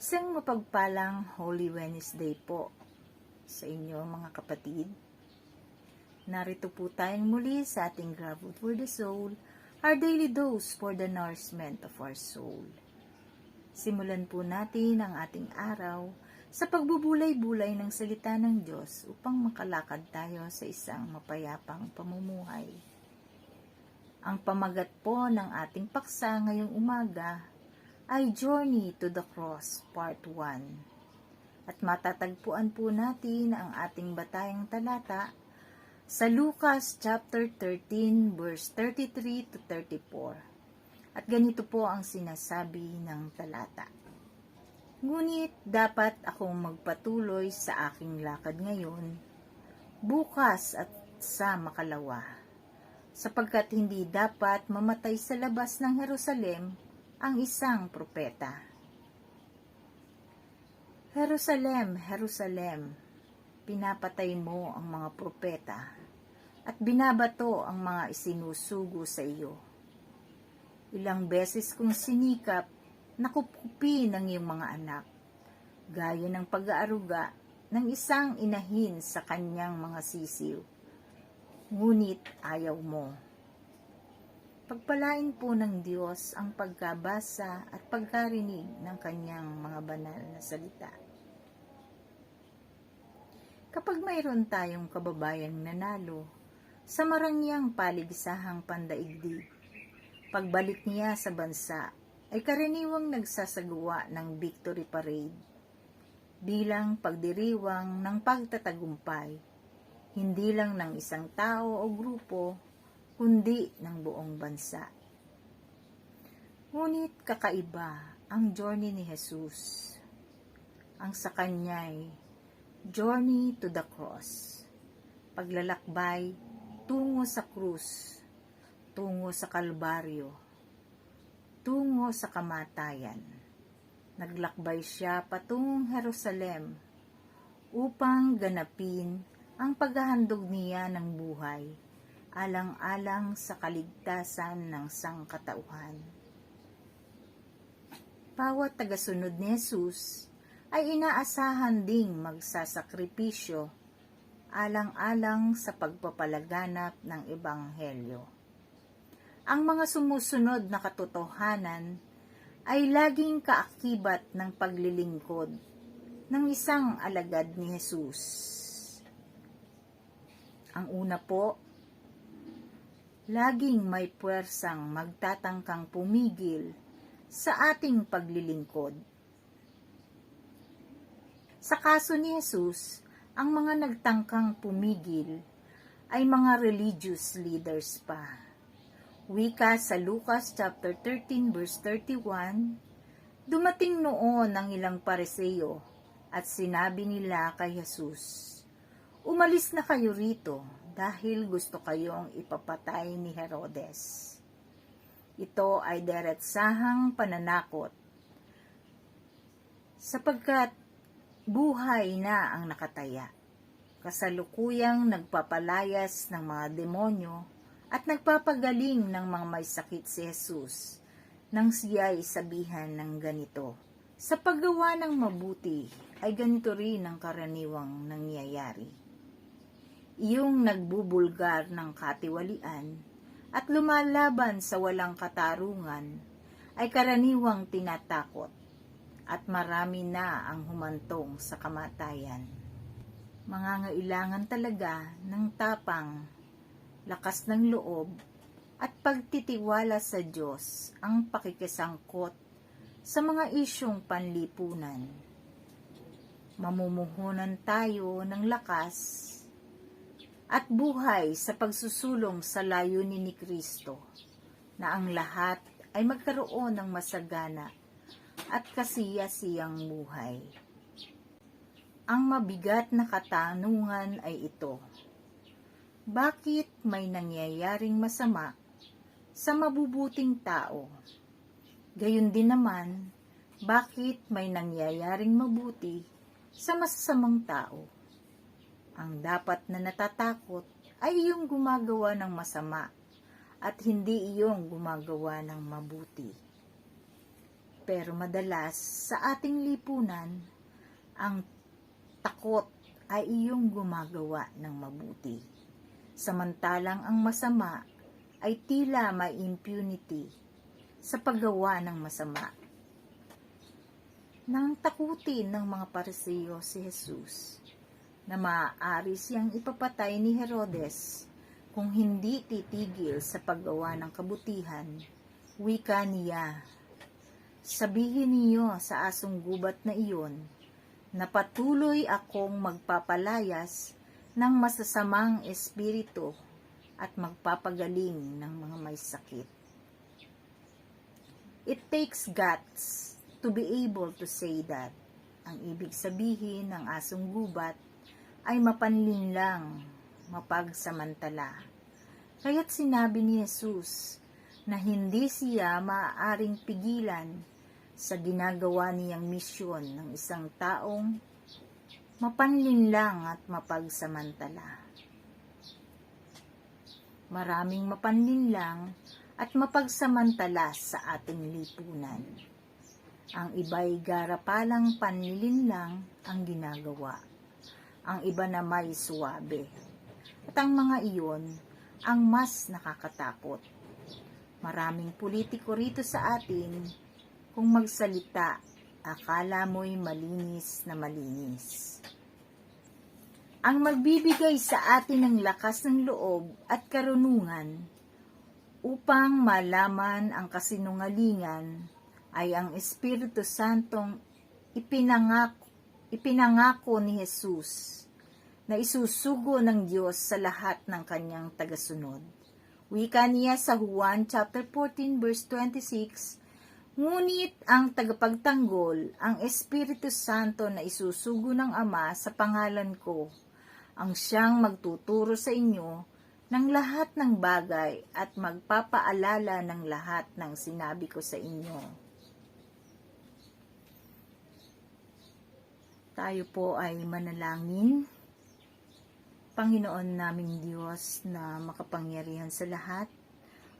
Isang mapagpalang Holy Wednesday po sa inyo mga kapatid. Narito po tayong muli sa ating Grab Food for the Soul, our daily dose for the nourishment of our soul. Simulan po natin ang ating araw sa pagbubulay-bulay ng salita ng Diyos upang makalakad tayo sa isang mapayapang pamumuhay. Ang pamagat po ng ating paksa ngayong umaga ay Journey to the Cross Part 1. At matatagpuan po natin ang ating batayang talata sa Lucas chapter 13 verse 33 to 34. At ganito po ang sinasabi ng talata. Ngunit dapat akong magpatuloy sa aking lakad ngayon, bukas at sa makalawa, sapagkat hindi dapat mamatay sa labas ng Jerusalem ang isang propeta. Jerusalem, Jerusalem, pinapatay mo ang mga propeta at binabato ang mga isinusugo sa iyo. Ilang beses kong sinikap na kupkupin ang iyong mga anak, gaya ng pag-aaruga ng isang inahin sa kanyang mga sisiw. Ngunit ayaw mo. Pagpalain po ng Diyos ang pagkabasa at pagkarinig ng kanyang mga banal na salita. Kapag mayroon tayong kababayang nanalo sa marangyang paligisahang pandaigdig, pagbalik niya sa bansa ay karaniwang nagsasagawa ng victory parade bilang pagdiriwang ng pagtatagumpay. hindi lang ng isang tao o grupo, kundi ng buong bansa. Ngunit kakaiba ang journey ni Jesus. Ang sa kanya'y journey to the cross. Paglalakbay tungo sa krus, tungo sa kalbaryo, tungo sa kamatayan. Naglakbay siya patungong Jerusalem upang ganapin ang paghahandog niya ng buhay, alang-alang sa kaligtasan ng sangkatauhan. Bawat tagasunod ni Jesus ay inaasahan ding magsasakripisyo alang-alang sa pagpapalaganap ng Ebanghelyo. Ang mga sumusunod na katotohanan ay laging kaakibat ng paglilingkod ng isang alagad ni Jesus. Ang una po, laging may puwersang magtatangkang pumigil sa ating paglilingkod. Sa kaso ni Jesus, ang mga nagtangkang pumigil ay mga religious leaders pa. Wika sa Lucas chapter 13 verse 31, dumating noon ang ilang Pariseo at sinabi nila kay Jesus, "Umalis na kayo rito dahil gusto kayong ipapatay ni Herodes." Ito ay diretsahang pananakot sapagkat buhay na ang nakataya. Kasalukuyang nagpapalayas ng mga demonyo at nagpapagaling ng mga may sakit si Jesus nang siya'y sabihan ng ganito, "Sa paggawa ng mabuti ay ganito rin ang karaniwang nangyayari." Iyong nagbubulgar ng katiwalian at lumalaban sa walang katarungan ay karaniwang tinatakot at marami na ang humantong sa kamatayan. Mangangailangan talaga ng tapang, lakas ng loob at pagtitiwala sa Diyos ang pakikisangkot sa mga isyong panlipunan. Mamumuhunan tayo ng lakas at buhay sa pagsusulong sa layunin ni Kristo na ang lahat ay magkaroon ng masagana at kasiyasiyang buhay. Ang mabigat na katanungan ay ito: bakit may nangyayaring masama sa mabubuting tao? Gayon din naman, bakit may nangyayaring mabuti sa masasamang tao? Ang dapat na natatakot ay iyong gumagawa ng masama at hindi iyong gumagawa ng mabuti. Pero madalas sa ating lipunan, ang takot ay iyong gumagawa ng mabuti. Samantalang ang masama ay tila may impunity sa paggawa ng masama. Nang takutin ng mga Pariseo si Jesus na maaari siyang ipapatay ni Herodes kung hindi titigil sa paggawa ng kabutihan, wika niya, "Sabihin niyo sa asong gubat na iyon na patuloy akong magpapalayas ng masasamang espiritu at magpapagaling ng mga may sakit." It takes guts to be able to say that. Ang ibig sabihin ng asong gubat ay mapanlinlang, mapagsamantala. Kaya't sinabi ni Jesus na hindi siya maaaring pigilan sa ginagawa niyang misyon ng isang taong mapanlinlang at mapagsamantala. Maraming mapanlinlang at mapagsamantala sa ating lipunan. Ang iba'y garapalang panlilinlang ang ginagawa. Ang iba na may suwabe. At ang mga iyon ang mas nakakatakot. Maraming politiko rito sa atin, kung magsalita, akala mo'y malinis na malinis. Ang magbibigay sa atin ng lakas ng loob at karunungan upang malaman ang kasinungalingan ay ang Espiritu Santong ipinangako ni Jesus na isusugo ng Diyos sa lahat ng kanyang tagasunod. Wika niya sa Juan chapter 14 verse 26, ngunit ang tagapagtanggol, ang Espiritu Santo na isusugo ng Ama sa pangalan ko, ang siyang magtuturo sa inyo ng lahat ng bagay at magpapaalala ng lahat ng sinabi ko sa inyo. Tayo po ay manalangin. Panginoon naming Diyos na makapangyarihan sa lahat,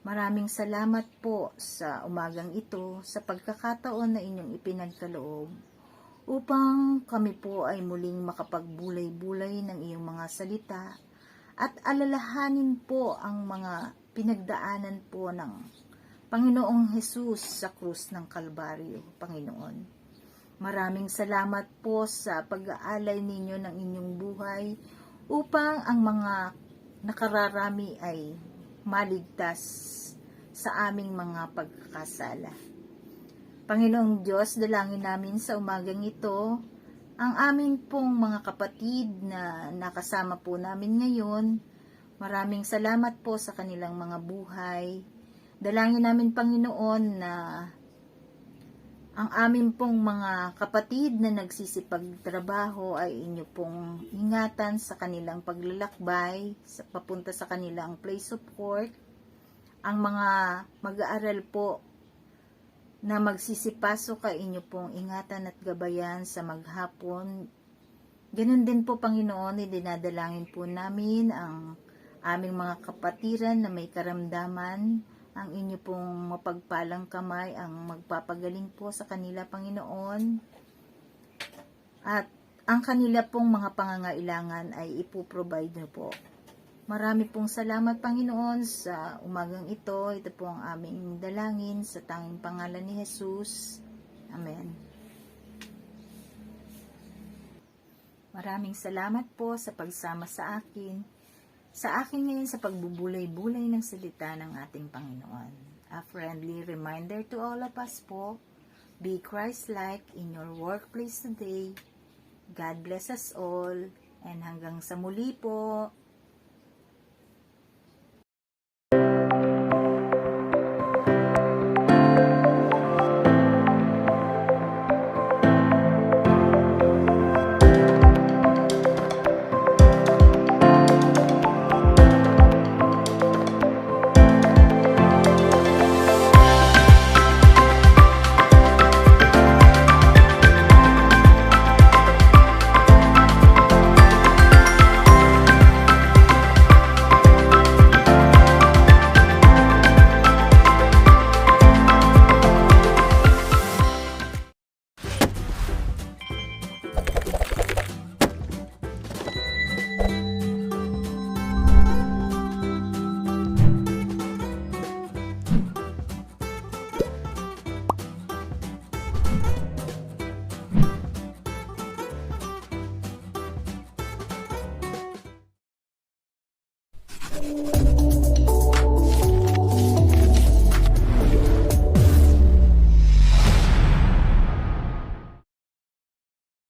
maraming salamat po sa umagang ito sa pagkakataon na inyong ipinagkaloob upang kami po ay muling makapagbulay-bulay ng iyong mga salita at alalahanin po ang mga pinagdaanan po ng Panginoong Hesus sa krus ng Kalbaryo, Panginoon. Maraming salamat po sa pag-aalay ninyo ng inyong buhay upang ang mga nakararami ay maligtas sa aming mga pagkakasala. Panginoong Diyos, dalangin namin sa umagang ito ang amin pong mga kapatid na nakasama po namin ngayon. Maraming salamat po sa kanilang mga buhay. Dalangin namin, Panginoon, na ang amin pong mga kapatid na nagsisipagtrabaho ay inyo pong ingatan sa kanilang paglalakbay, papunta sa kanilang place of work. Ang mga mag-aaral po na magsisipasok ay inyo pong ingatan at gabayan sa maghapon. Ganun din po, Panginoon, idinadalangin po namin ang aming mga kapatiran na may karamdaman. Ang inyo pong mapagpalang kamay ang magpapagaling po sa kanila, Panginoon. At ang kanila pong mga pangangailangan ay ipoprovide niyo po. Marami pong salamat, Panginoon, sa umagang ito. Ito po ang aming dalangin sa tanging pangalan ni Jesus. Amen. Maraming salamat po sa pagsama sa akin ngayon sa pagbubulay-bulay ng salita ng ating Panginoon. A friendly reminder to all of us po, be Christ-like in your workplace today. God bless us all, and hanggang sa muli po. Thank you.